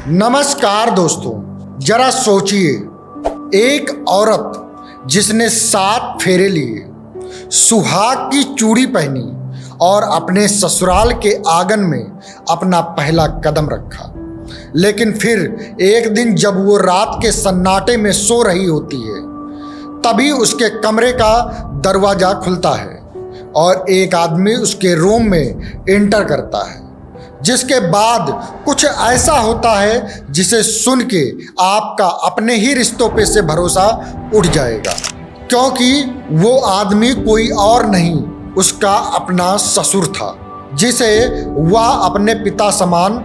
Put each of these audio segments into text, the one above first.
नमस्कार दोस्तों, जरा सोचिए, एक औरत जिसने 7 फेरे लिए, सुहाग की चूड़ी पहनी और अपने ससुराल के आंगन में अपना पहला कदम रखा, लेकिन फिर एक दिन जब वो रात के सन्नाटे में सो रही होती है, तभी उसके कमरे का दरवाजा खुलता है और एक आदमी उसके रूम में एंटर करता है, जिसके बाद कुछ ऐसा होता है जिसे सुन के आपका अपने ही रिश्तों पे से भरोसा उठ जाएगा, क्योंकि वो आदमी कोई और नहीं, उसका अपना ससुर था, जिसे वह अपने पिता समान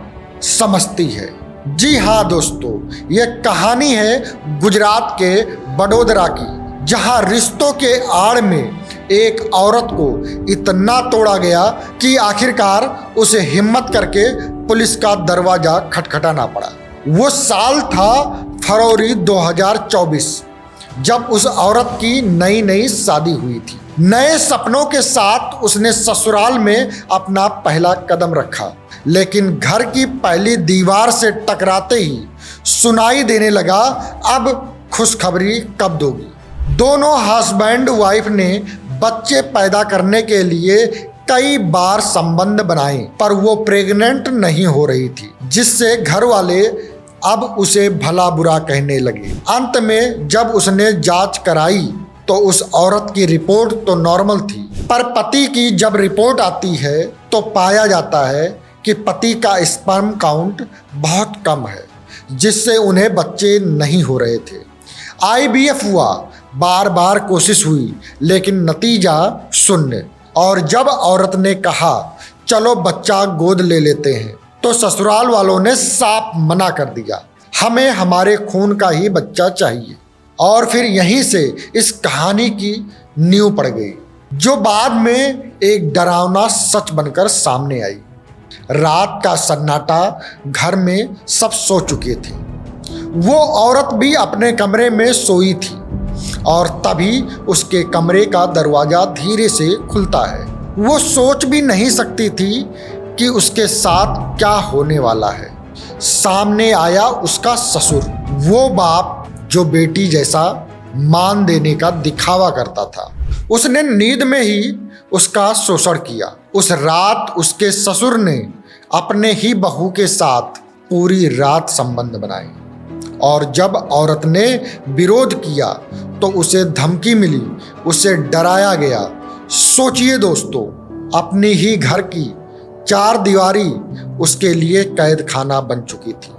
समझती है। जी हाँ दोस्तों, ये कहानी है गुजरात के वडोदरा की, जहाँ रिश्तों के आड़ में एक औरत को इतना तोड़ा गया कि आखिरकार उसे हिम्मत करके पुलिस का दरवाजा खटखटाना पड़ा। वो साल था फरवरी 2024, जब उस औरत की नई नई शादी हुई थी। नए सपनों के साथ उसने ससुराल में अपना पहला कदम रखा, लेकिन घर की पहली दीवार से टकराते ही सुनाई देने लगा, अब खुशखबरी कब दोगी। दोनों हस्बैंड वाइफ ने बच्चे पैदा करने के लिए कई बार संबंध बनाए, पर वो प्रेग्नेंट नहीं हो रही थी, जिससे घर वाले अब उसे भला बुरा कहने लगे। अंत में जब उसने जांच कराई तो उस औरत की रिपोर्ट तो नॉर्मल थी, पर पति की जब रिपोर्ट आती है तो पाया जाता है कि पति का स्पर्म काउंट बहुत कम है, जिससे उन्हें बच्चे नहीं हो रहे थे। IVF हुआ, बार बार कोशिश हुई, लेकिन नतीजा शून्य। और जब औरत ने कहा चलो बच्चा गोद ले लेते हैं, तो ससुराल वालों ने साफ मना कर दिया, हमें हमारे खून का ही बच्चा चाहिए। और फिर यहीं से इस कहानी की नींव पड़ गई, जो बाद में एक डरावना सच बनकर सामने आई। रात का सन्नाटा, घर में सब सो चुके थे, वो औरत भी अपने कमरे में सोई थी, और तभी उसके कमरे का दरवाजा धीरे से खुलता है। वो सोच भी नहीं सकती थी कि उसके साथ क्या होने वाला है। सामने आया उसका ससुर, वो बाप जो बेटी जैसा मान देने का दिखावा करता था। उसने नींद में ही उसका शोषण किया। उस रात उसके ससुर ने अपने ही बहू के साथ पूरी रात संबंध बनाए, और जब औरत ने विरोध किया तो उसे धमकी मिली, उसे डराया गया। सोचिए दोस्तों, अपनी ही घर की 4 दीवारी उसके लिए कैद खाना बन चुकी थी।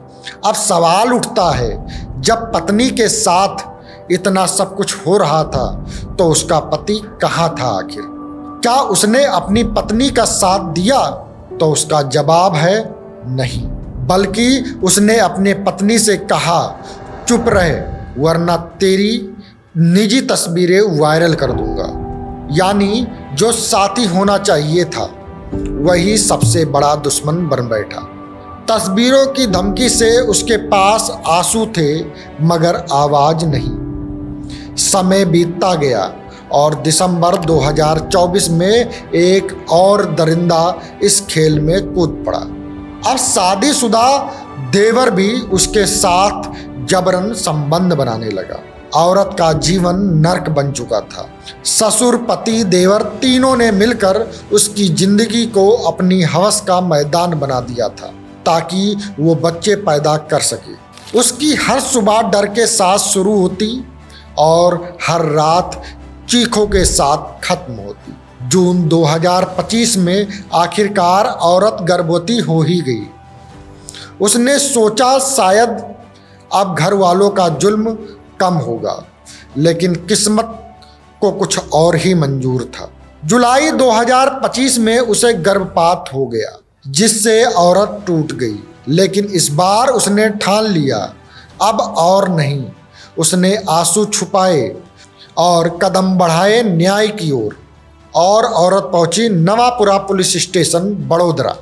अब सवाल उठता है, जब पत्नी के साथ इतना सब कुछ हो रहा था तो उसका पति कहाँ था आखिर? क्या उसने अपनी पत्नी का साथ दिया? तो उसका जवाब है नहीं, बल्कि उसने अपने पत्नी से कहा चुप रहे, वरना तेरी निजी तस्वीरें वायरल कर दूंगा। यानी जो साथी होना चाहिए था, वही सबसे बड़ा दुश्मन बन बैठा। तस्वीरों की धमकी से उसके पास आंसू थे, मगर आवाज नहीं। समय बीतता गया और दिसंबर 2024 में एक और दरिंदा इस खेल में कूद पड़ा। अब शादीशुदा देवर भी उसके साथ जबरन संबंध बनाने लगा। औरत का जीवन नर्क बन चुका था। ससुर, पति, देवर तीनों ने मिलकर उसकी जिंदगी को अपनी हवस का मैदान बना दिया था, ताकि वो बच्चे पैदा कर सके। उसकी हर सुबह डर के साथ शुरू होती और हर रात चीखों के साथ खत्म होती। जून 2025 में आखिरकार औरत गर्भवती हो ही गई। उसने सोचा शायद अब घर वालों का जुल्म कम होगा, लेकिन किस्मत को कुछ और ही मंजूर था। जुलाई 2025 में उसे गर्भपात हो गया, जिससे औरत टूट गई। लेकिन इस बार उसने ठान लिया, अब और नहीं। उसने आंसू छुपाए और कदम बढ़ाए न्याय की ओर, और औरत पहुंची नवापुरा पुलिस स्टेशन वडोदरा।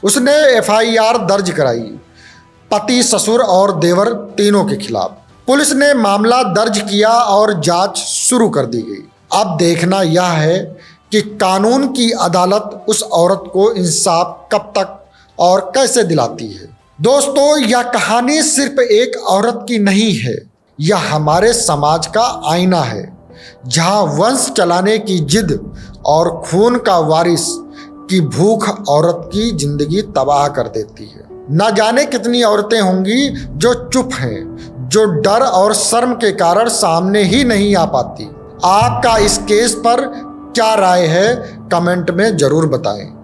उसने FIR दर्ज कराई, पति, ससुर और देवर तीनों के खिलाफ। पुलिस ने मामला दर्ज किया और जांच शुरू कर दी गई। अब देखना यह है कि कानून की अदालत उस औरत को इंसाफ कब तक और कैसे दिलाती है। दोस्तों, यह कहानी सिर्फ एक औरत की नहीं है, यह हमारे समाज का आईना है, जहां वंश चलाने की जिद और खून का वारिस की भूख औरत की जिंदगी तबाह कर देती है। न जाने कितनी औरतें होंगी जो चुप हैं, जो डर और शर्म के कारण सामने ही नहीं आ पाती। आपका इस केस पर क्या राय है, कमेंट में जरूर बताएं।